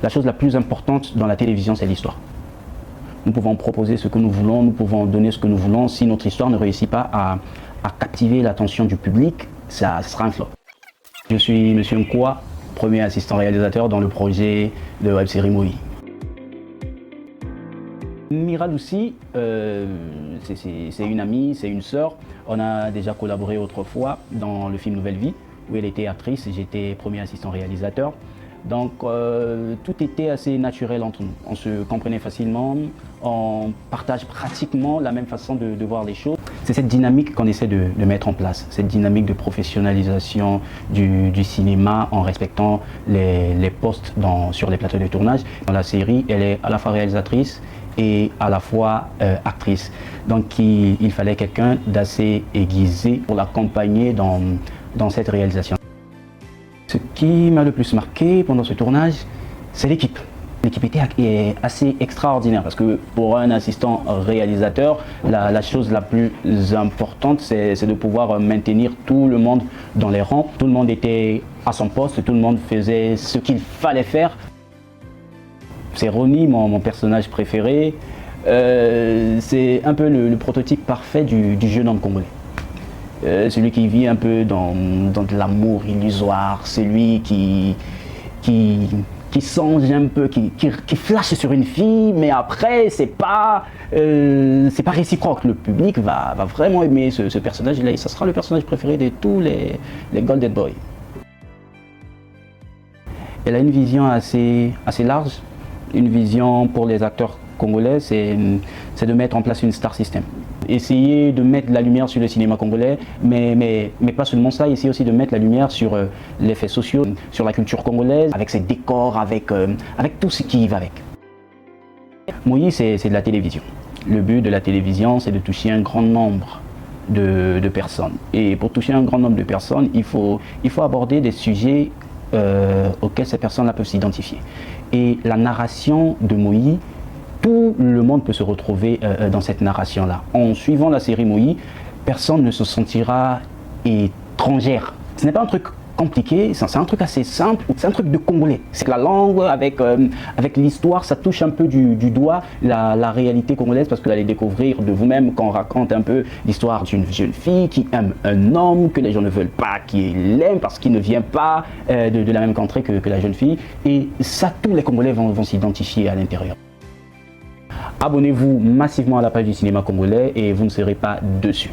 La chose la plus importante dans la télévision, c'est l'histoire. Nous pouvons proposer ce que nous voulons, nous pouvons donner ce que nous voulons. Si notre histoire ne réussit pas à captiver l'attention du public, ça sera un flop. Je suis M. Nkwa, premier assistant réalisateur dans le projet de web-série Moï. Mira Lucy, c'est une amie, c'est une sœur. On a déjà collaboré autrefois dans le film Nouvelle Vie, où elle était actrice et j'étais premier assistant réalisateur. Donc tout était assez naturel entre nous. On se comprenait facilement, on partage pratiquement la même façon de voir les choses. C'est cette dynamique qu'on essaie de mettre en place, cette dynamique de professionnalisation du cinéma en respectant les postes sur les plateaux de tournage. Dans la série, elle est à la fois réalisatrice et à la fois actrice. Donc il fallait quelqu'un d'assez aiguisé pour l'accompagner dans cette réalisation. Ce qui m'a le plus marqué pendant ce tournage, c'est l'équipe. L'équipe était assez extraordinaire parce que pour un assistant réalisateur, la chose la plus importante, c'est de pouvoir maintenir tout le monde dans les rangs. Tout le monde était à son poste, tout le monde faisait ce qu'il fallait faire. C'est Ronnie, mon personnage préféré. C'est un peu le prototype parfait du jeune homme congolais. Celui qui vit un peu dans de l'amour illusoire, celui qui songe un peu, qui flash sur une fille, mais après c'est pas réciproque. Le public va vraiment aimer ce personnage-là et ça sera le personnage préféré de tous les Golden Boys. Elle a une vision assez large, une vision pour les acteurs congolais, c'est de mettre en place une star system. Essayer de mettre la lumière sur le cinéma congolais, mais pas seulement ça, essayer aussi de mettre la lumière sur les faits sociaux, sur la culture congolaise, avec ses décors, avec tout ce qui y va avec. Moï, c'est de la télévision. Le but de la télévision, c'est de toucher un grand nombre de personnes. Et pour toucher un grand nombre de personnes, il faut aborder des sujets auxquels ces personnes-là peuvent s'identifier. Et la narration de Moï, tout le monde peut se retrouver dans cette narration-là. En suivant la série Moï, personne ne se sentira étrangère. Ce n'est pas un truc compliqué, c'est un truc assez simple, c'est un truc de congolais. C'est la langue, avec l'histoire, ça touche un peu du doigt la réalité congolaise parce que vous allez découvrir de vous-même qu'on raconte un peu l'histoire d'une jeune fille qui aime un homme que les gens ne veulent pas qu'il aime parce qu'il ne vient pas de la même contrée que la jeune fille. Et ça, tous les Congolais vont s'identifier à l'intérieur. Abonnez-vous massivement à la page du cinéma congolais et vous ne serez pas déçus.